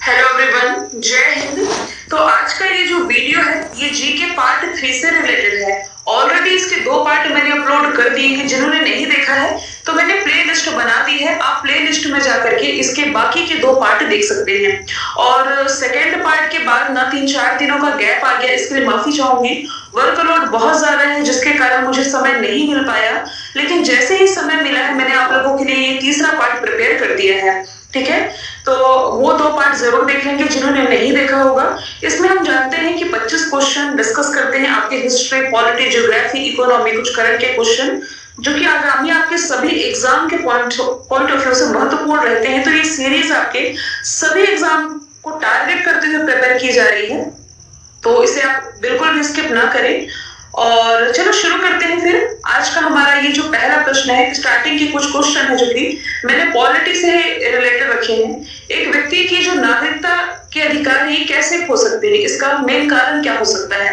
Hello everyone, जय हिंद। तो आज का ये जो वीडियो है ये जी के पार्ट 3 से रिलेटेड है। ऑलरेडी इसके 2 पार्ट मैंने अपलोड कर दिए हैं। जिन्होंने नहीं देखा है तो मैंने प्लेलिस्ट बना दी है, आप प्लेलिस्ट में जाकर के इसके बाकी के 2 पार्ट देख सकते हैं। और सेकेंड पार्ट के बाद ना 3-4 दिनों का गैप आ गया, इसके लिए माफी चाहूंगी। वर्कलोड बहुत ज्यादा है जिसके कारण मुझे समय नहीं मिल पाया, लेकिन जैसे ही समय मिला है मैंने आप लोगों के लिए ये तीसरा पार्ट प्रिपेयर कर दिया है। ठीक है, तो वो 2 पार्ट जरूर देख लेंगे जिन्होंने नहीं देखा होगा। इसमें हम जानते हैं कि 25 क्वेश्चन डिस्कस करते हैं, आपके हिस्ट्री, पॉलिटी, ज्योग्राफी, इकोनॉमी, कुछ करंट के क्वेश्चन जो कि आगामी आपके सभी एग्जाम के पॉइंट ऑफ व्यू से महत्वपूर्ण रहते हैं। तो ये सीरीज आपके सभी एग्जाम को टारगेट करते हुए प्रिपेयर की जा रही है, तो इसे आप बिल्कुल भी स्किप ना करें। और चलो शुरू करते हैं फिर। आज का हमारा ये जो पहला प्रश्न है, स्टार्टिंग के कुछ क्वेश्चन है जो कि मैंने पॉलिटी से रिलेटेड रखे हैं। एक व्यक्ति की जो नागरिकता के अधिकार है ये कैसे खो सकते हैं, इसका मेन कारण क्या हो सकता है।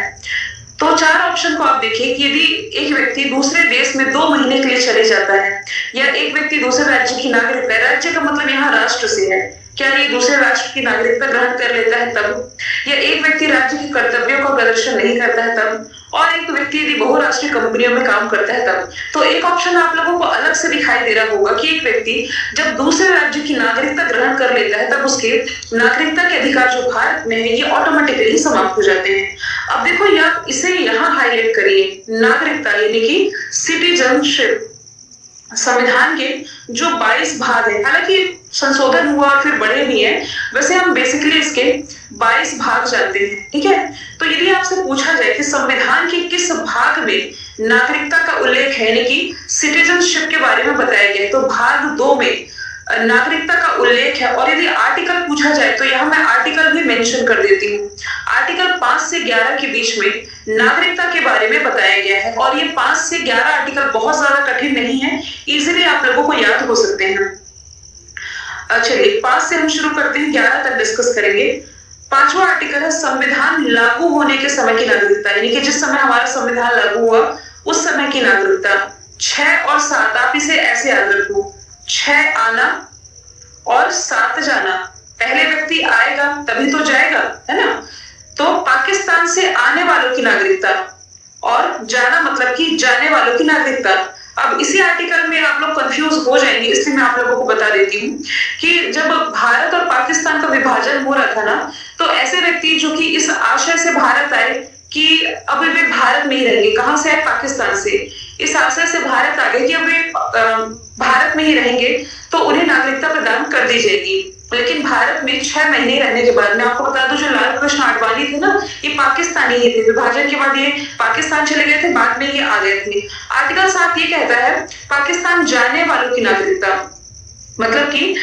तो 4 ऑप्शन को आप देखिए कि यदि एक व्यक्ति दूसरे देश में 2 महीने के लिए चले जाता है, या एक व्यक्ति दूसरे राज्य की नागरिकता है, राज्य का मतलब यहाँ राष्ट्र से है, क्या ये दूसरे राष्ट्र की नागरिकता ग्रहण कर लेता है तब, या एक व्यक्ति राज्य के कर्तव्यों का प्रदर्शन नहीं करता है तब, और एक व्यक्ति यदि बहुराष्ट्रीय कंपनियों में काम करता है तब। तो एक ऑप्शन आप लोगों को अलग से दिखाई दे रहा होगा कि एक व्यक्ति जब दूसरे राज्य की नागरिकता ग्रहण कर लेता है तब उसके नागरिकता के अधिकार जो भारत में है ये ऑटोमेटिकली समाप्त हो जाते हैं। अब देखो इसे यहाँ हाईलाइट करिए, नागरिकता यानी कि सिटीजनशिप। संविधान के जो 22 भाग है, हालांकि संशोधन हुआ और फिर बढ़े भी हैं, वैसे हम बेसिकली इसके 22 भाग जानते हैं। ठीक है, तो यदि आपसे पूछा जाए कि संविधान के किस भाग में नागरिकता का उल्लेख है, यानी कि सिटीजनशिप के बारे में बताया गया है, तो भाग 2 में नागरिकता का उल्लेख है। और यदि आर्टिकल पूछा जाए तो यहाँ मैं आर्टिकल भी मेंशन कर देती हूँ। आर्टिकल 5 से 11 के बीच में नागरिकता के बारे में बताया गया है, और ये 5 से 11 आर्टिकल बहुत ज्यादा कठिन नहीं है, इजीली आप लोगों को याद हो सकते हैं। चलिए 5 से हम शुरू करते हैं, 11 तक डिस्कस करेंगे। 5वां आर्टिकल है संविधान लागू होने के समय की नागरिकता, यानी कि जिस समय हमारा संविधान लागू हुआ उस समय की नागरिकता। 6 और 7 आप इसे ऐसे याद रखो, 6 आना और 7 जाना। पहले व्यक्ति आएगा तभी तो जाएगा, है ना। तो पाकिस्तान से आने वालों की नागरिकता और जाना मतलब कि जाने वालों की नागरिकता। अब इसी आर्टिकल में आप लोग कंफ्यूज हो जाएंगे, इसलिए मैं आप लोगों को बता देती हूँ कि जब भारत और पाकिस्तान का विभाजन हो रहा था ना, तो ऐसे व्यक्ति जो कि इस आशय से भारत आए कि अब वे भारत में ही रहेंगे, कहां से आए, पाकिस्तान से, इस आशय से भारत आ गए कि अब वे भारत में ही रहेंगे, तो उन्हें नागरिकता प्रदान कर दी जाएगी। लेकिन भारत में 6 महीने रहने के बाद, मैं आपको बता दूं, जो लाल कृष्ण आडवाणी थे ना, ये पाकिस्तानी ही थे। विभाजन के बाद ये पाकिस्तान चले गए थे, बाद में ये आ गए थे। आर्टिकल 7 ये कहता है पाकिस्तान जाने वालों की नागरिकता, मतलब कि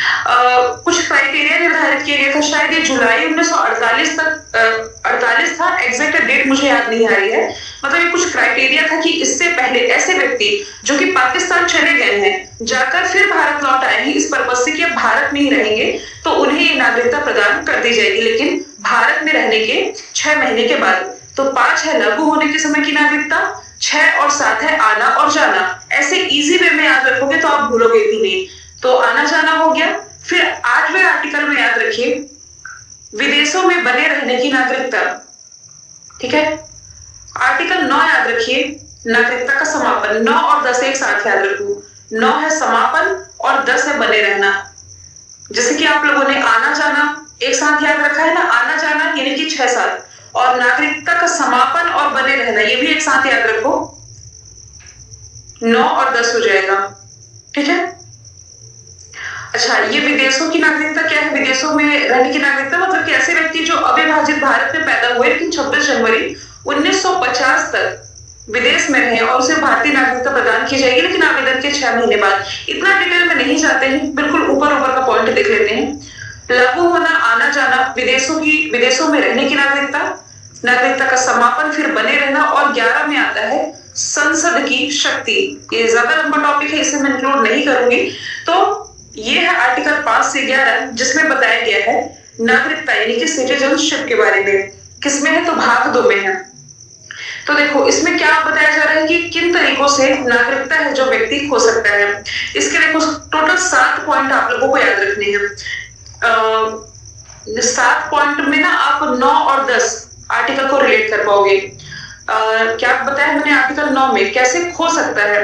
कुछ क्राइटेरिया निर्धारित किया गया था, शायद ये जुलाई 1948 तक 48 था, एग्जैक्ट डेट मुझे याद नहीं आ रही है। मतलब ये कुछ क्राइटेरिया था कि इससे पहले ऐसे व्यक्ति जो कि पाकिस्तान चले गए हैं, जाकर फिर भारत लौट आए हैं इस पर्पज से कि अब भारत में ही रहेंगे, तो उन्हें ये नागरिकता प्रदान कर दी जाएगी, लेकिन भारत में रहने के 6 महीने के बाद। तो 5 है लागू होने के समय की नागरिकता, 6 और 7 है आना और जाना। ऐसे इजी वे में याद रखोगे तो आप भूलोगे भी नहीं। तो आना जाना हो गया। फिर 8वें आर्टिकल में याद रखिए विदेशों में बने रहने की नागरिकता। ठीक है, आर्टिकल 9 याद रखिए नागरिकता का समापन। 9 और 10 एक साथ याद रखो, 9 है समापन और 10 है बने रहना। जैसे कि आप लोगों ने आना जाना एक साथ याद रखा है ना, आना जाना यानी कि 6-7, और नागरिकता का समापन और बने रहना ये भी एक साथ याद रखो, 9 और 10 हो जाएगा। ठीक है, अच्छा, ये विदेशों की नागरिकता क्या है, विदेशों में रहने की नागरिकता मतलब कि ऐसे व्यक्ति जो अविभाजित भारत में पैदा हुए लेकिन 26 जनवरी 1950 तक विदेश में रहे और उसे भारतीय नागरिकता प्रदान की जाएगी, लेकिन आवेदन के 6 महीने बाद। इतना डिटेल में नहीं जाते हैं, बिल्कुल ऊपर ऊपर का पॉइंट देख लेते हैं। लागू होना, आना जाना, विदेशों में रहने की नागरिकता, नागरिकता का समापन, फिर बने रहना, और 11 में आता है संसद की शक्ति। ये ज्यादा लंबा टॉपिक है, इसे मैं इंक्लूड नहीं करूंगी। तो ये है आर्टिकल 5 से 11 जिसमें बताया गया है नागरिकता यानी कि सिटीजनशिप के बारे में। किसमें है, तो भाग 2 में है। तो देखो इसमें क्या बताया जा रहा है कि किन तरीकों से नागरिकता है जो व्यक्ति खो सकता है। इसके देखो टोटल 7 पॉइंट आप लोगों को याद रखने हैं। 7 पॉइंट में ना आप 9 और 10 आर्टिकल को रिलेट कर पाओगे। क्या बताया मैंने, आर्टिकल 9 में कैसे खो सकता है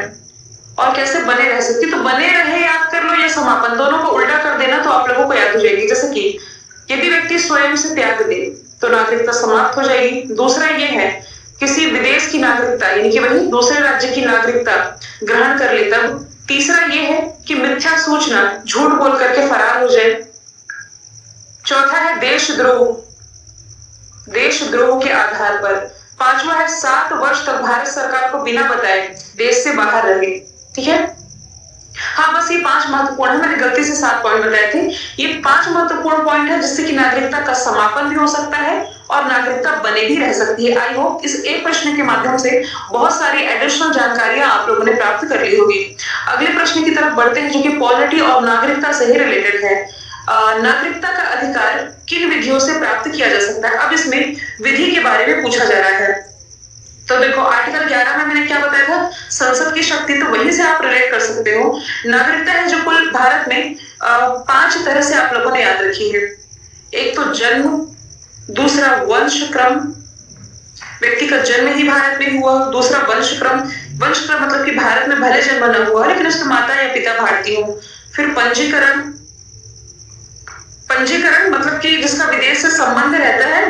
और कैसे बने रह सकती, तो बने रहे याद कर लो या समापन, दोनों को उल्टा कर देना तो आप लोगों को याद हो जाएगी। जैसे कि यदि व्यक्ति स्वयं से त्याग दे तो नागरिकता समाप्त हो जाएगी। दूसरा ये है किसी विदेश की नागरिकता यानी कि वही दूसरे राज्य की नागरिकता ग्रहण कर ले तब। तीसरा ये है कि मिथ्या सूचना, झूठ बोल करके फरार हो जाए। चौथा है देशद्रोह, देशद्रोह के आधार पर। पांचवा है 7 वर्ष तक भारत सरकार को बिना बताए देश से बाहर रहे। ठीक है, हाँ बस ये 5 महत्वपूर्ण है, मैंने गलती से 7 पॉइंट बताए थे। ये 5 महत्वपूर्ण पॉइंट है जिससे कि नागरिकता का समापन भी हो सकता है और नागरिकता बने भी रह सकती है। आई होप इस एक प्रश्न के माध्यम से बहुत सारी एडिशनल जानकारियां आप लोगों ने प्राप्त कर ली होगी। अगले प्रश्न की तरफ बढ़ते हैं जो कि पॉलिटी और नागरिकता से ही रिलेटेड है। नागरिकता का अधिकार किन विधियों से प्राप्त किया जा सकता है? अब इसमें विधि के बारे में पूछा जा रहा है। तो देखो आर्टिकल 11 में मैंने क्या बताया था, संसद की शक्ति, तो वहीं से आप रिलेट कर सकते हो। नागरिकता है जो कुल भारत में 5 तरह से आप लोगों ने याद रखी है। एक तो जन्म, दूसरा वंश क्रम, व्यक्ति का जन्म ही भारत में हुआ। दूसरा वंश क्रम, वंश क्रम मतलब कि भारत में भले जन्म न हुआ लेकिन उसके माता या पिता भारतीय हो। फिर पंजीकरण, पंजीकरण मतलब कि जिसका विदेश से संबंध रहता है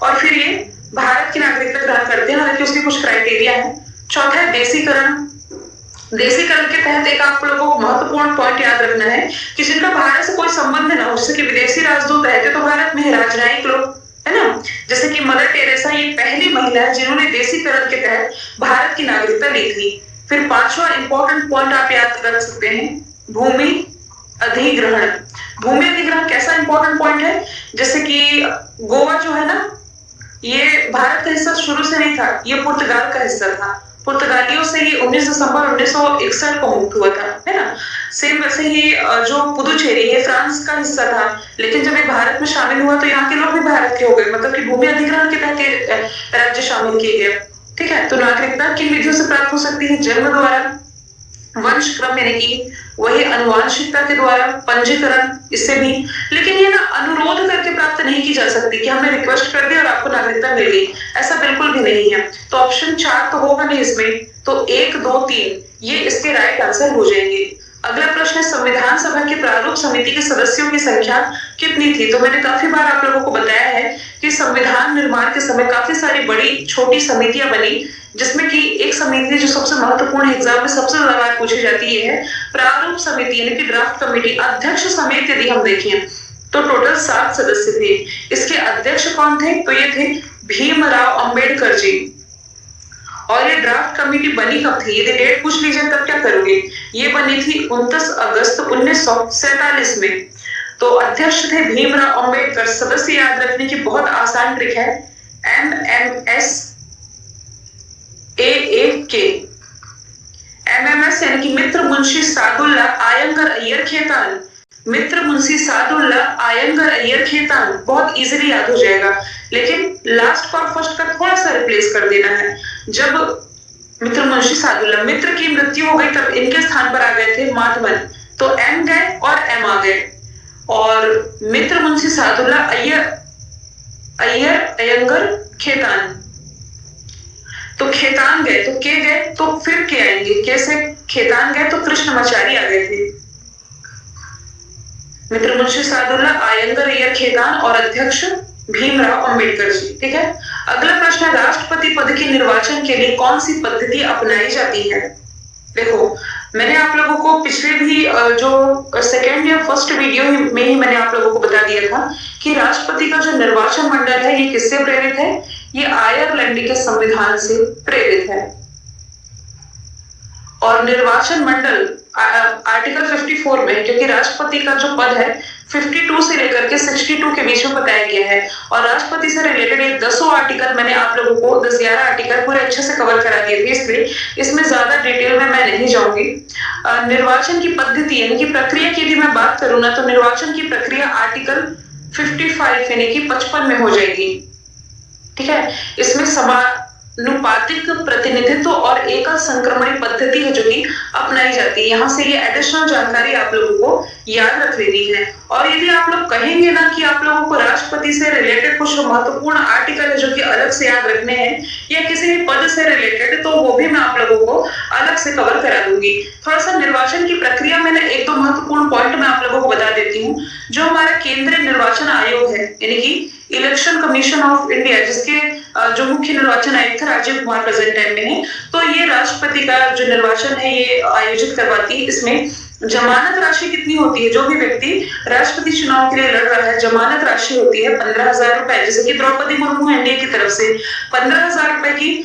और फिर ये भारत की नागरिकता ग्रहण करते हैं, हालांकि उसके कुछ क्राइटेरिया है। चौथा है देशीकरण। देशीकरण के तहत एक आप लोगों को महत्वपूर्ण पॉइंट याद रखना है कि जिनका भारत से कोई संबंध ना हो, जैसे कि विदेशी राजदूत रहते तो भारत में राजनयिक लोग, है ना, जैसे कि मदर टेरेसा ये पहली महिला है जिन्होंने देशीकरण के तहत भारत की नागरिकता ली थी। फिर 5वां इंपॉर्टेंट पॉइंट आप याद रख सकते हैं, भूमि अधिग्रहण। भूमि अधिग्रहण कैसा इंपॉर्टेंट पॉइंट है, जैसे कि गोवा जो है ना, ये भारत का हिस्सा शुरू से नहीं था, ये पुर्तगाल का हिस्सा था। पुर्तगालियों से ही 19 दिसंबर 1961 को मुक्त हुआ था, है ना। सेम वैसे ही जो पुदुचेरी है फ्रांस का हिस्सा था, लेकिन जब ये भारत में शामिल हुआ तो यहाँ के लोग भी भारत के हो गए, मतलब कि भूमि अधिग्रहण के तहत राज्य शामिल किए गए। ठीक है, तो नागरिकता किन विधियों से प्राप्त हो सकती है? जन्म द्वारा, वंश क्रम यानी कि वही अनुवांशिकता के द्वारा, पंजीकरण इससे भी, लेकिन ये ना अनुरोध करके प्राप्त नहीं की जा सकती कि हमने रिक्वेस्ट कर दी और आपको नागरिकता मिल गई, ऐसा बिल्कुल भी नहीं है। तो ऑप्शन 4 तो होगा नहीं इसमें, तो 1, 2, 3 ये इसके राइट आंसर हो जाएंगे। अगला प्रश्न है संविधान सभा की प्रारूप समिति के सदस्यों की संख्या कितनी थी? तो मैंने काफी बार आप लोगों को बताया है कि संविधान निर्माण के समय काफी सारी बड़ी छोटी समितियां बनी, जिसमें कि एक समिति जो सबसे महत्वपूर्ण एग्जाम में सबसे ज्यादा बार पूछी जाती है प्रारूप समिति यानी कि ड्राफ्ट कमेटी। अध्यक्ष समेत यदि हम देखें तो टोटल 7 सदस्य थे। इसके अध्यक्ष कौन थे? तो ये थे भीमराव अंबेडकर जी। और ये ड्राफ्ट कमेटी बनी कब थी? यदि डेट पूछ लीजिए तब क्या करोगे? ये बनी थी 29 अगस्त 1947 में। तो अध्यक्ष थे भीमराव अंबेडकर। सदस्य याद रखने की बहुत आसान ट्रिक है, MMS AAK। MMS यानी कि मित्र मुंशी सादुल्ला आयंगर अय्यर खेतान। मित्र मुंशी सादुल्ला आयंगर अय्यर खेतान बहुत इजीली याद हो जाएगा, लेकिन लास्ट और फर्स्ट का थोड़ा सा रिप्लेस कर देना है। जब मित्र मुंशी सादुल्ला, मित्र की मृत्यु हो गई तब इनके स्थान पर आ गए थे माधवन, तो M गए और M आ गए। और मित्र मुंशी सादुल्ला अय्यर अयंगर खेतान, तो खेतान गए तो के गए तो फिर के आएंगे, कैसे? खेतान गए तो कृष्णमाचारी आ गए थे। मित्र मुंशी सादुल्ला आयंगर अय्यर खेतान और अध्यक्ष भीमराव अंबेडकर जी। ठीक है, अगला प्रश्न है राष्ट्रपति पद के निर्वाचन के लिए कौन सी पद्धति अपनाई जाती है? देखो मैंने आप लोगों को पिछले भी जो सेकेंड या फर्स्ट वीडियो में ही मैंने आप लोगों को बता दिया था कि राष्ट्रपति का जो निर्वाचन मंडल है ये किससे प्रेरित है? ये आयरलैंड के संविधान से प्रेरित है। और निर्वाचन मंडल आर्टिकल 54 में, क्योंकि राष्ट्रपति का जो पद है 52 से लेकर के 62 के बीच में बताया गया है, और राष्ट्रपति से रिलेटेड एक 10 आर्टिकल मैंने आप लोगों को 10-11 आर्टिकल पूरे अच्छे से कवर करा दिए थे, इसलिए इसमें ज्यादा डिटेल में मैं नहीं जाऊंगी। निर्वाचन की पद्धति यानी कि प्रक्रिया की यदि मैं बात करूं ना, तो निर्वाचन की प्रक्रिया आर्टिकल 55 यानी कि 55 में हो जाएगी। ठीक है, इसमें अनुपातिक प्रतिनिधित्व और एकल संक्रमणी पद्धति है जो कि अपनाई जाती है। यहाँ से ये एडिशनल जानकारी आप लोगों को याद रख लेनी है। और यदि आप लोग कहेंगे ना कि आप लोगों को राष्ट्रपति से रिलेटेड कुछ महत्वपूर्ण आर्टिकल है जो कि अलग से याद रखने हैं या किसी भी पद से रिलेटेड, तो वो भी मैं आप लोगों को अलग से कवर करा दूंगी। थोड़ा सा निर्वाचन की प्रक्रिया में ना एक दो महत्वपूर्ण पॉइंट मैं आप लोगों को बता देती हूँ। जो हमारा केंद्रीय निर्वाचन आयोग है यानी कि इलेक्शन कमीशन ऑफ इंडिया, जिसके जो मुख्य निर्वाचन आयुक्त राजीव कुमार प्रेजेंट टाइम में है, तो ये राष्ट्रपति का जो निर्वाचन है ये आयोजित करवाती है। इसमें जमानत राशि कितनी होती है? जो भी व्यक्ति राष्ट्रपति चुनाव के लिए लड़ रहा है, जमानत राशि होती है 15,000 रुपए। जैसे कि द्रौपदी मुर्मू एनडीए की तरफ से 15,000 रुपए की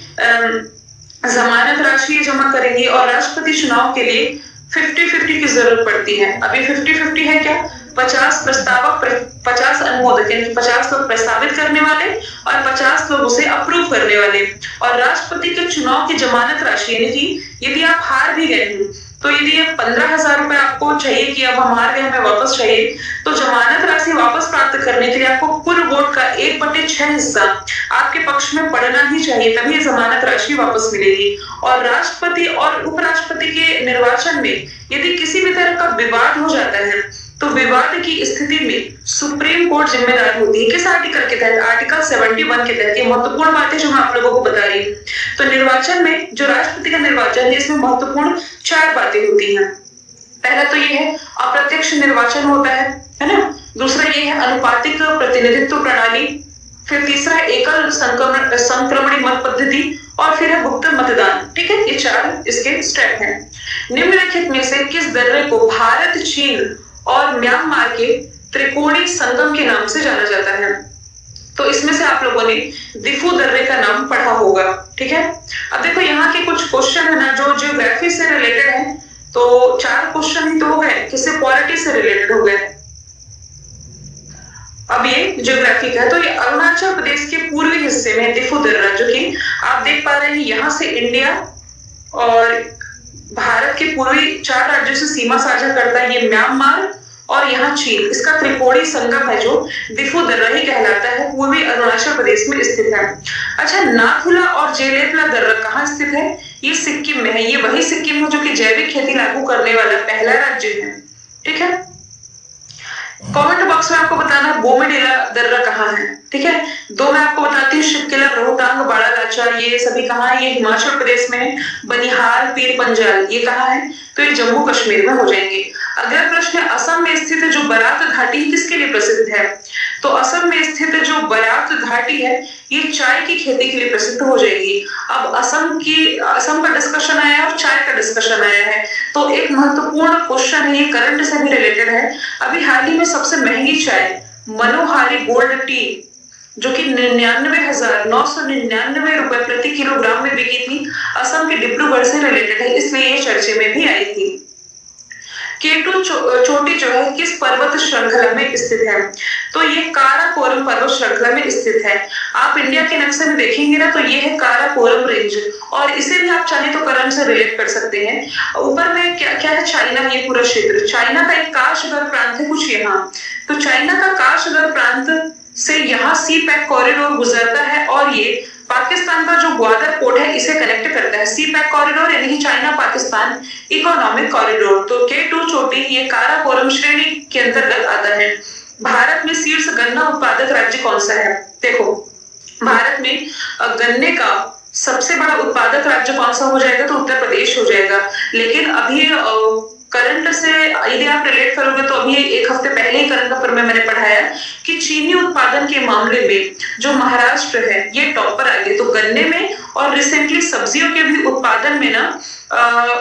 जमानत राशि जमा करेंगी और राष्ट्रपति चुनाव के लिए 50-50 की जरूरत पड़ती है। अभी 50-50 है क्या? 50 प्रस्तावक 50 अनुमोदक, यानी 50 लोग प्रस्तावित करने वाले और 50 लोग उसे अप्रूव करने वाले। और राष्ट्रपति के चुनाव की जमानत राशि यानी कि यदि आप हार भी गए हैं तो यदि ये 15,000 रुपए आपको चाहिए कि अब हम हार गए हमें वापस चाहिए, तो जमानत राशि वापस प्राप्त करने के लिए आपको कुल वोट का 1/6 हिस्सा आपके पक्ष में पड़ना ही चाहिए, तभी जमानत राशि वापस मिलेगी। और राष्ट्रपति और उपराष्ट्रपति के निर्वाचन में यदि किसी भी तरह का विवाद हो जाता है तो विवाद की स्थिति में सुप्रीम कोर्ट जिम्मेदार होती है। किस आर्टिकल के तहत? आर्टिकल 71 के तहत। ये महत्वपूर्ण बातें जो मैं आप लोगों को बता रही हूँ। तो निर्वाचन में जो राष्ट्रपति का निर्वाचन है इसमें महत्वपूर्ण 4 बातें होती हैं। पहला तो ये है अप्रत्यक्ष निर्वाचन होता है ना। दूसरा ये है अनुपातिक प्रतिनिधित्व प्रणाली। फिर तीसरा एकल संक्रमणी मत पद्धति और फिर है गुप्त मतदान। ठीक है, ये 4 इसके स्टेप हैं। निम्नलिखित में से किस दर्रे को भारत, चीन और म्यांमार के त्रिकोणीय संगम के नाम से जाना जाता है? तो इसमें से आप लोगों ने दिफू दर्रे का नाम पढ़ा होगा। ठीक है, अब देखो यहाँ के कुछ क्वेश्चन है ना जो ज्योग्राफी से रिलेटेड है, तो 4 क्वेश्चन ही तो हो गए, किससे? पॉलिटी से रिलेटेड हो गए। अब ये ज्योग्राफी का है, तो ये अरुणाचल प्रदेश के पूर्वी हिस्से में दिफू दर्रा, जो कि आप देख पा रहे हैं यहाँ से इंडिया और भारत के पूर्वी 4 राज्यों से सीमा साझा करता है। ये म्यांमार और यहाँ चीन, इसका त्रिकोणीय संगम है जो दिफू दर्रा ही कहलाता है, पूर्वी अरुणाचल प्रदेश में स्थित है। अच्छा, नाथुला और जेलेपला दर्रा कहाँ स्थित है? ये सिक्किम में है। ये वही सिक्किम है जो कि जैविक खेती लागू करने वाला पहला राज्य है। ठीक है, कमेंट बॉक्स में आपको बताना है बोमेडिला दर्रा कहाँ है। ठीक है, 2 मैं आपको बताती हूँ, शिवकिला, रोहतांग, बाड़ा लाचा, ये सभी कहाँ है? ये हिमाचल प्रदेश में है। बनिहाल, पीर पंजाल, ये कहाँ है? तो ये जम्मू कश्मीर में हो जाएंगे। अगला प्रश्न है असम में स्थित जो बराक घाटी किसके लिए प्रसिद्ध है? तो असम में स्थित जो बराक घाटी है ये चाय की खेती के लिए प्रसिद्ध हो जाएगी। अब असम का डिस्कशन आया है और चाय का डिस्कशन आया है, तो एक महत्वपूर्ण क्वेश्चन है, ये करंट से भी रिलेटेड है। अभी हाल ही में सबसे महंगी चाय मनोहारी गोल्ड टी जो कि 99,999 रुपए प्रति किलोग्राम में बिकी थी, असम के डिब्रूगढ़ से रिलेटेड है, इसलिए ये चर्चे में भी आई थी। केटू चोटी जो है किस पर्वत श्रृंखला में स्थित है? तो ये काराकोरम पर्वत श्रृंखला में स्थित है। आप इंडिया के नक्शे में देखेंगे ना तो ये है काराकोरम रेंज, और इसे भी आप चाहे तो करंट से रिलेट कर सकते हैं। ऊपर में क्या क्या है? चाइना, ये पूरा क्षेत्र चाइना का एक काशगर प्रांत है कुछ यहाँ। तो चाइना का काशगर प्रांत से यहाँ सी पैक कॉरिडोर गुजरता है और ये पाकिस्तान का जो ग्वादर पोर्ट है इसे कनेक्ट करता है। सी पैक कॉरिडोर यानी कि चाइना पाकिस्तान इकोनॉमिक कॉरिडोर। तो K2 चोटी ये काराकोरम श्रेणी के अंतर्गत आता है। भारत में शीर्ष गन्ना उत्पादक राज्य कौन सा है? देखो, भारत में गन्ने का सबसे बड़ा उत्पादक राज्य कौन सा हो जाएगा? तो उत्तर प्रदेश हो जाएगा। लेकिन अभी करंट से यदि आप रिलेट करोगे तो अभी 1 हफ्ते पहले ही करंट अफेयर में मैंने पढ़ाया कि चीनी उत्पादन के मामले में जो महाराष्ट्र है ये टॉप पर आ गया। तो गन्ने में और रिसेंटली सब्जियों के भी उत्पादन में ना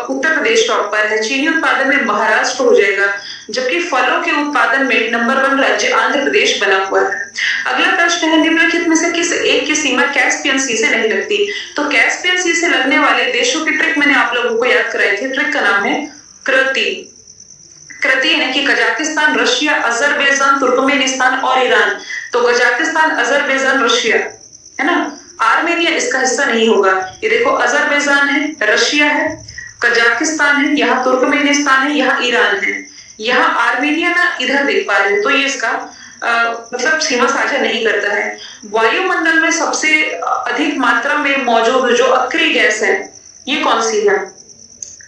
उत्तर प्रदेश टॉप पर है। चीनी उत्पादन में महाराष्ट्र हो जाएगा, जबकि फलों के उत्पादन में नंबर 1 राज्य आंध्र प्रदेश बना हुआ है। अगला प्रश्न है निम्नलिखित में से किस एक की सीमा कैस्पियन सी से नहीं लगती? तो कैस्पियन सी से लगने वाले देशों की ट्रिक मैंने आप लोगों को याद कराई थी। ट्रिक का नाम है कृति। कृति यानी कि कजाकिस्तान, रशिया, अजरबैजान, तुर्कमेनिस्तान और ईरान। तो कजाकिस्तान, अजरबैजान, रशिया है ना। आर्मेनिया इसका हिस्सा नहीं होगा। ये देखो, अजरबैजान है, रशिया है, कजाकिस्तान है, यहाँ तुर्कमेनिस्तान है, यहाँ ईरान है, यहाँ आर्मेनिया ना इधर देख पा रहे हो, तो ये इसका मतलब सीमा साझा नहीं करता है। वायुमंडल में सबसे अधिक मात्रा में मौजूद जो अक्रिय गैस है, ये कौन सी है?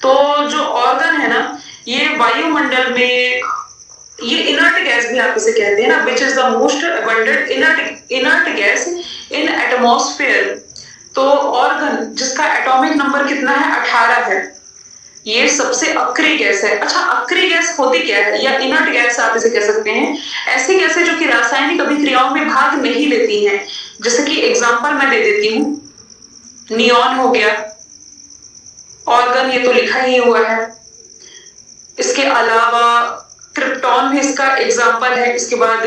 तो जो ऑर्गन है ना, ये वायुमंडल में, ये इनर्ट गैस भी आप इसे कहते हैं ना, which is the most abundant inert gas in atmosphere. तो ऑर्गन जिसका एटॉमिक नंबर कितना है, 18 है, ये सबसे अक्रिय गैस है। अच्छा, अक्रिय गैस होती क्या है, या इनर्ट गैस आप इसे कह सकते हैं, ऐसी गैसें जो कि रासायनिक अभिक्रियाओं में भाग नहीं लेती हैं। जैसे कि एग्जांपल मैं दे देती हूँ, नियॉन हो गया, ऑर्गन ये तो लिखा ही हुआ है। इसके अलावा क्रिप्टॉन भी इसका एग्जाम्पल है, इसके बाद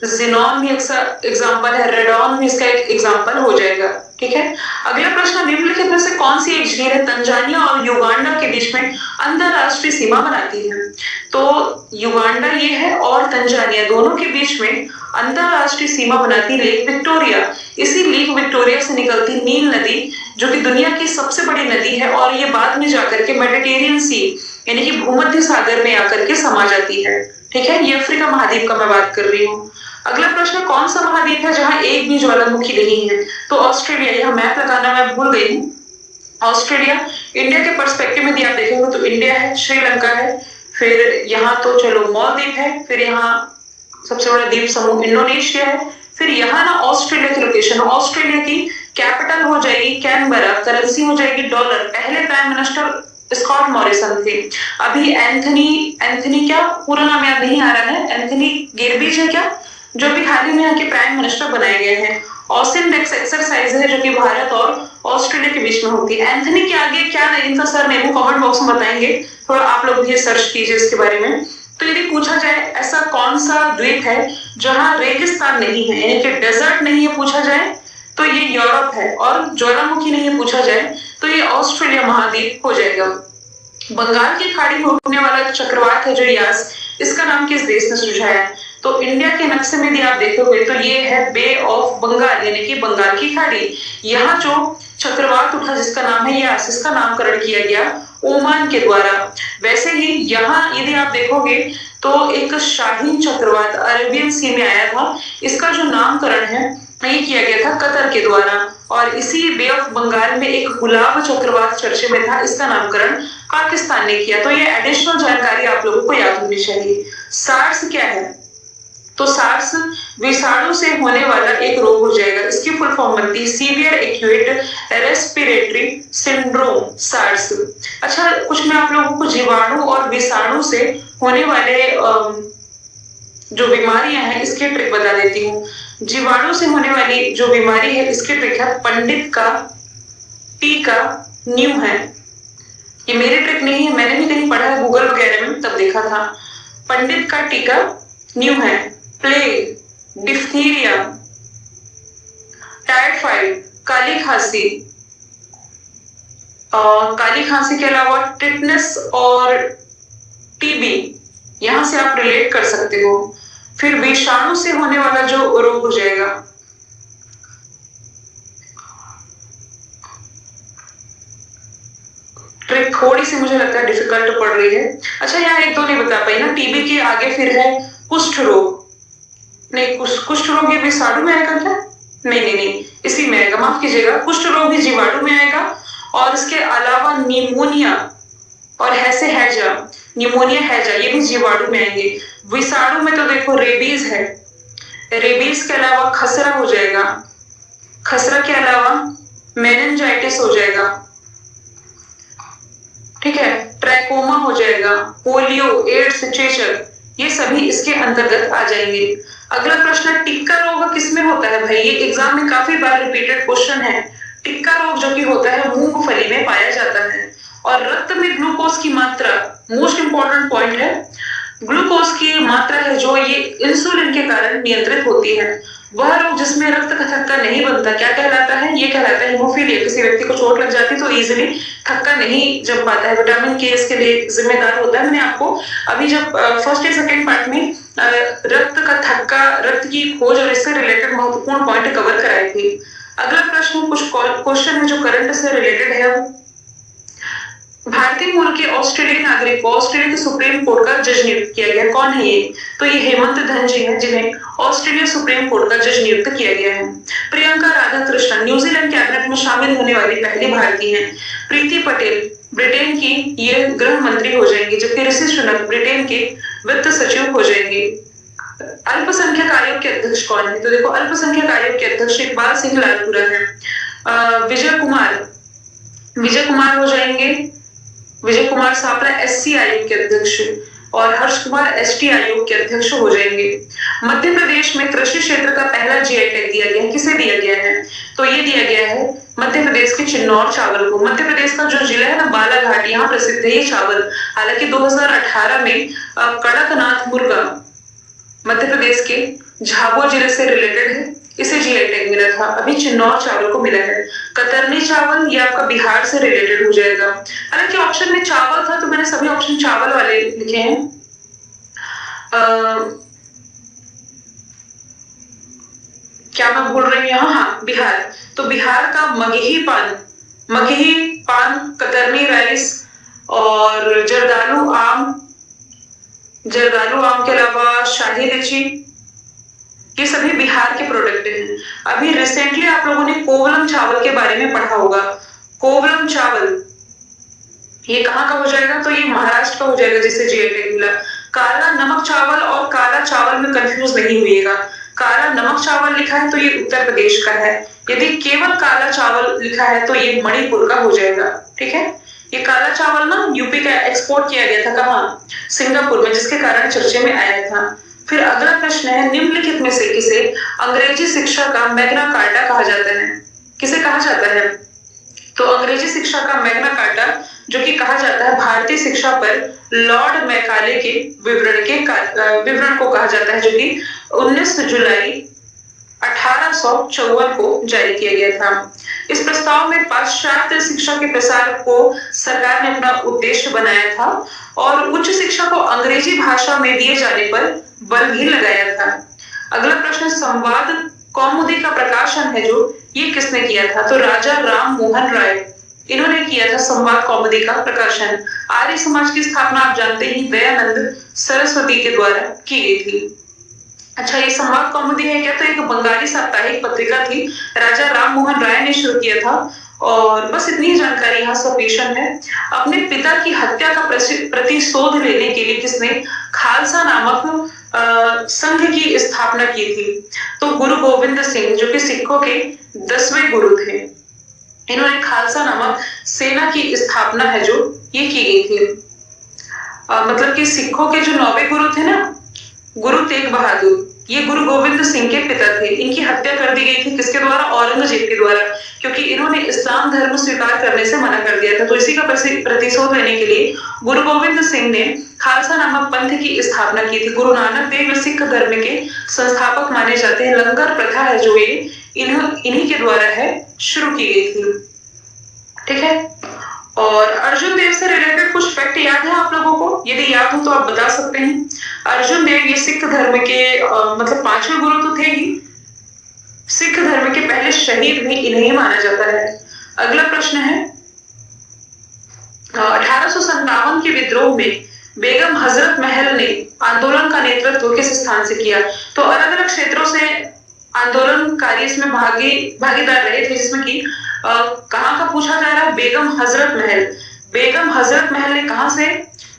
जिनॉन भी इसका एग्जाम्पल है, रेडॉन भी इसका एक एग्जाम्पल हो जाएगा। ठीक है, अगला प्रश्न, निम्नलिखित में से कौन सी एक झील है तंजानिया और युगांडा के बीच में अंतरराष्ट्रीय सीमा बनाती है? तो युगांडा ये है और तंजानिया दोनों के बीच में अंतरराष्ट्रीय सीमा बनाती लेक विक्टोरिया। इसी लेक विक्टोरिया से निकलती नील नदी, जो कि दुनिया की सबसे बड़ी नदी है, और ये बाद में जाकर के मेडिटेरियन सी यानी कि भूमध्य सागर में आकर के समा जाती है। ठीक है, ये अफ्रीका महाद्वीप का मैं बात कर रही हूँ। अगला प्रश्न, कौन सा महाद्वीप है जहां एक भी ज्वालामुखी नहीं है? तो ऑस्ट्रेलिया, यह मैप लगाना मैं भूल गई हूँ। ऑस्ट्रेलिया, इंडिया के पर्सपेक्टिव में यदि आप देखेंगे तो इंडिया है, श्रीलंका है, फिर यहाँ तो चलो मालदीव है, फिर यहाँ सबसे बड़ा द्वीप समूह इंडोनेशिया है, फिर यहाँ ना ऑस्ट्रेलिया की लोकेशन, ऑस्ट्रेलिया की कैपिटल हो जाएगी कैनबरा, करेंसी हो जाएगी डॉलर। पहले प्राइम मिनिस्टर स्कॉट मॉरिसन थे, अभी एंथनी क्या पूरा नाम याद नहीं आ रहा है, एंथनी गिरबीज है क्या, जो भी हाल ही में यहाँ के प्राइम मिनिस्टर बनाए गए हैं। ऑसिन एक्सरसाइज है जो कि भारत और ऑस्ट्रेलिया के बीच में होती है। एंथनी के आगे क्या इनका सर नेम, कमेंट बॉक्स में बताएंगे, थोड़ा आप लोग भी सर्च कीजिए इसके बारे में। तो यदि पूछा जाए ऐसा कौन सा द्वीप है जहां रेगिस्तान नहीं है, यानी कि डेजर्ट नहीं है पूछा जाए, तो ये यूरोप है, और ज्वालामुखी नहीं है पूछा जाए तो ये ऑस्ट्रेलिया महाद्वीप हो जाएगा। बंगाल की खाड़ी में उठने वाला चक्रवात है जो यास, इसका नाम किस देश ने सुझाया है? तो इंडिया के नक्शे में यदि आप देखोगे तो ये है बे ऑफ बंगाल, यानी कि बंगाल की खाड़ी। यहाँ जो चक्रवात उठा जिसका नाम है यास, इसका नामकरण किया गया ओमान के द्वारा। वैसे ही यहाँ यदि आप देखोगे तो एक शाहीन चक्रवात अरेबियन सी में आया था, इसका जो नामकरण है ये किया गया था कतर के द्वारा। और इसी बे ऑफ बंगाल में एक गुलाब चक्रवात चर्चे में था, इसका नामकरण पाकिस्तान ने किया। तो ये एडिशनल जानकारी आप लोगों को याद होनी चाहिए। सार्स क्या है? तो सार्स विषाणु से होने वाला एक रोग हो जाएगा, इसकी फुल फॉर्म बनती है severe acute respiratory syndrome, SARS. अच्छा, कुछ मैं आप लोगों को जीवाणु और विषाणु से होने वाले जो बीमारियां हैं इसके ट्रिक बता देती हूँ। जीवाणु से होने वाली जो बीमारी है इसके ट्रिक है पंडित का टीका न्यू है। ये मेरी ट्रिक नहीं है, मैंने भी कहीं पढ़ा है गूगल वगैरह में, तब देखा था। पंडित का टीका न्यू है। प्लेग, डिफ्थीरिया, टाइफाइड, काली खांसी, काली खांसी के अलावा टिटनेस और टीबी, यहां से आप रिलेट कर सकते हो। फिर विषाणु से होने वाला जो रोग हो जाएगा, ट्रिक थोड़ी सी मुझे लगता है डिफिकल्ट पड़ रही है। अच्छा, यहाँ एक दो नहीं बता पाई ना, टीबी के आगे फिर है कुष्ठ रोग, नहीं कुष्ठ रोग ये विषाणु में आएगा क्या? नहीं, इसी में आएगा, माफ कीजिएगा, कुष्ठ रोग भी जीवाणु में आएगा। और इसके अलावा निमोनिया और हैजा, निमोनिया हैजा, ये भी जीवाणु में आएंगे। विषाणु में तो देखो रेबीज है, रेबीज के अलावा खसरा हो जाएगा, खसरा के अलावा मेनिंजाइटिस हो जाएगा, ठीक है, ट्रैकोमा हो जाएगा, पोलियो, एड्स, चेचक, ये सभी इसके अंतर्गत आ जाएंगे। अगला प्रश्न, टिक्का रोग किसमें होता है भाई? ये एग्जाम में काफी बार रिपीटेड क्वेश्चन है। टिक्का रोग जो कि होता है मूंगफली में पाया जाता है। और रक्त में ग्लूकोज की मात्रा, मोस्ट इंपॉर्टेंट पॉइंट है, ग्लूकोज की मात्रा है जो ये इंसुलिन के कारण नियंत्रित होती है। वह रोग जिसमें रक्त का थक्का नहीं बनता क्या कहलाता है? ये कहलाता है हीमोफीलिया। किसी व्यक्ति को चोट लग जाती तो इजीली थक्का नहीं जम पाता है, विटामिन के इसके लिए जिम्मेदार होता है। मैंने आपको अभी जब फर्स्ट या सेकंड पार्ट में रक्त का थक्का, रक्त की खोज और इससे रिलेटेड महत्वपूर्ण पॉइंट कवर कराए थे। अगला प्रश्न, कुछ क्वेश्चन है जो करंट से रिलेटेड है। भारतीय मूल के ऑस्ट्रेलियन नागरिक को ऑस्ट्रेलिया के सुप्रीम कोर्ट का जज नियुक्त किया गया। कौन है ये? तो ये हेमंत धनजी है, जिन्हें ऑस्ट्रेलिया सुप्रीम कोर्ट का जज नियुक्त किया गया है। प्रियंका राधा कृष्णन न्यूजीलैंड कैबिनेट में शामिल होने वाली पहली भारतीय है। प्रीति पटेल ब्रिटेन की ये गृह मंत्री हो जाएंगे, जबकि ऋषि सुनक ब्रिटेन के वित्त सचिव हो जाएंगे। अल्पसंख्यक आयोग के अध्यक्ष कौन है? तो देखो, अल्पसंख्यक आयोग के अध्यक्ष इकबाल सिंह लालपुरा है। विजय कुमार हो जाएंगे, विजय कुमार सापला एससी आयोग के अध्यक्ष, और हर्ष कुमार एसटी आयोग के अध्यक्ष हो जाएंगे। मध्य प्रदेश में कृषि क्षेत्र का पहला जीआई टैग दिया गया है। किसे दिया गया है? तो ये दिया गया है मध्य प्रदेश के चिन्नौर चावल को। मध्य प्रदेश का जो जिला है ना, बालाघाट, यहाँ प्रसिद्ध है ये चावल। हालांकि 2018 में कड़कनाथ मुर्गा मध्य प्रदेश के झाबुआ जिले से रिलेटेड है, इसे जीआई टैग मिला था। अभी चिन्नौर चावल को मिला है। कतरनी चावल ये आपका बिहार से रिलेटेड हो जाएगा। हालांकि ऑप्शन में चावल था तो मैंने सभी ऑप्शन चावल वाले लिखे हैं। क्या मैं भूल रही हूँ यहाँ? हाँ, बिहार। तो बिहार का मगही पान, कतरनी राइस और जर्दालू आम के अलावा शाही लीची, ये सभी बिहार के प्रोडक्ट हैं। अभी रिसेंटली आप लोगों ने कोवलम चावल के बारे में पढ़ा होगा। कोवलम चावल ये कहाँ का हो जाएगा? तो ये महाराष्ट्र का हो जाएगा, जिसे जीआई टैग मिला। काला नमक चावल और काला चावल में कंफ्यूज नहीं होइएगा। काला नमक चावल लिखा है तो ये उत्तर प्रदेश का है। यदि केवल काला चावल लिखा है तो ये मणिपुर का हो जाएगा। ठीक है, ये काला चावल ना यूपी का एक्सपोर्ट किया गया था। कहाँ? सिंगापुर में, जिसके कारण चर्चे में आया था। फिर अगला प्रश्न है, निम्नलिखित में से किसे अंग्रेजी शिक्षा का मैग्ना कार्टा कहा जाता है? किसे कहा जाता है? तो अंग्रेजी शिक्षा का मैग्ना कार्टा जो कि कहा जाता है भारतीय शिक्षा पर लॉर्ड मैकाले के विवरण को कहा जाता है, जो कि 19 जुलाई 1854 को जारी किया गया था। इस प्रस्ताव में पाश्चात्य शिक्षा के प्रसार को सरकार ने अपना उद्देश्य बनाया था और उच्च शिक्षा को अंग्रेजी भाषा में दिए जाने पर बल भी लगाया था। अगला प्रश्न, संवाद कौमुदी का प्रकाशन है जो ये किसने किया था? तो राजा राम मोहन राय, इन्होंने किया था संवाद कौमुदी का प्रकाशन। आर्य समाज की स्थापना आप जानते ही दयानंद सरस्वती के द्वारा की गई थी। अच्छा, ये संवाद कौमुदी है क्या? तो एक बंगाली साप्ताहिक पत्रिका थी, राजा राम मोहन राय ने शुरू किया था। और बस इतनी जानकारी यहाँ सफिशिएंट है। अपने पिता की हत्या का प्रतिशोध लेने के लिए किसने खालसा नामक संघ की स्थापना की थी? तो गुरु गोविंद सिंह, जो कि सिखों के 10वें गुरु थे। इन्होंने खालसा नामक सेना की स्थापना है जो ये की गई थी। मतलब कि सिखों के जो 9वें गुरु थे ना, गुरु तेग बहादुर, ये गुरु गोविंद सिंह के पिता थे। इनकी हत्या कर दी गई थी किसके द्वारा? औरंगजेब के द्वारा, क्योंकि इन्होंने इस्लाम धर्म स्वीकार करने से मना कर दिया था। तो इसी का प्रतिशोध लेने के लिए गुरु गोविंद सिंह ने खालसा नामक पंथ की स्थापना की थी। गुरु नानक देव सिख धर्म के संस्थापक माने जाते हैं। लंगर प्रथा है जो ये इन्हीं के द्वारा है शुरू की गई थी। ठीक है, और अर्जुन देव से रिलेटेड कुछ फैक्ट याद है आप लोगों को? यदि याद हो तो आप बता सकते हैं। अर्जुन देव ये सिख धर्म के मतलब 5वें गुरु तो थे ही, सिख धर्म के पहले शहीद भी इन्हें माना जाता है। अगला प्रश्न है, 1857 के विद्रोह में बेगम हजरत महल ने आंदोलन का नेतृत्व किस स्थान से किया? तो अलग अलग क्षेत्रों से आंदोलनकारी इसमें भागीदार रहे थे, जिसमें कि कहाँ का पूछा जा रहा है? बेगम हजरत महल। बेगम हजरत महल ने कहां से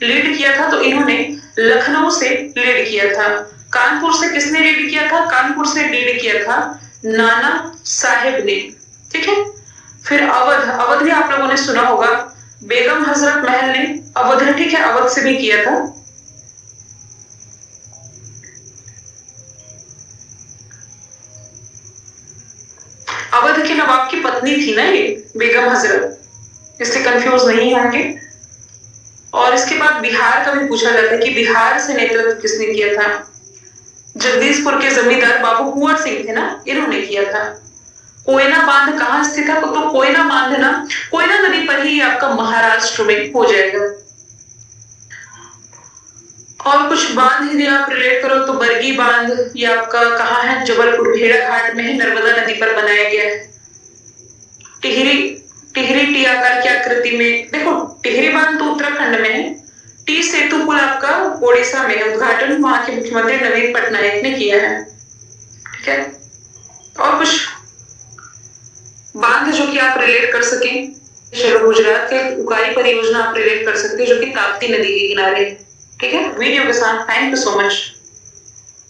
लीड किया था? तो इन्होंने लखनऊ से लीड किया था। कानपुर से किसने लीड किया था? कानपुर से लीड किया था नाना साहेब ने। ठीक है, फिर अवध भी आप लोगों ने सुना होगा। बेगम हजरत महल ने अवध, ठीक है, अवध से भी किया था। अवध के नवाब की पत्नी थी ना ये बेगम हजरत, इससे कंफ्यूज नहीं होंगे। और इसके बाद बिहार का भी पूछा जाता है कि बिहार से नेतृत्व किसने किया था? जगदीशपुर के जमींदार बाबू कुंवर सिंह थे ना, इन्होंने किया था। कोयना बांध कहाँ स्थित है? तो कोयना बांध ना कोयना नदी पर ही आपका महाराष्ट्र में हो जाएगा। और कुछ बांध यदि आप रिलेट करो तो बरगी बांध ये आपका कहाँ है? जबलपुर भेड़ाघाट में है, नर्मदा नदी पर बनाया गया है। टिहरी टी आकार की आकृति में, देखो टिहरी बांध तो उत्तराखंड में है, टी सेतु पुल आपका ओडिशा में, उद्घाटन वहां के मुख्यमंत्री नवीन पटनायक ने किया है। ठीक है, और कुछ बांध जो कि आप रिलेट कर सके? चलो, गुजरात के उकाई परियोजना आप रिलेट कर सकते हो जो कि ताप्ती नदी के किनारे। ठीक है, वीडियो के साथ थैंक यू सो मच।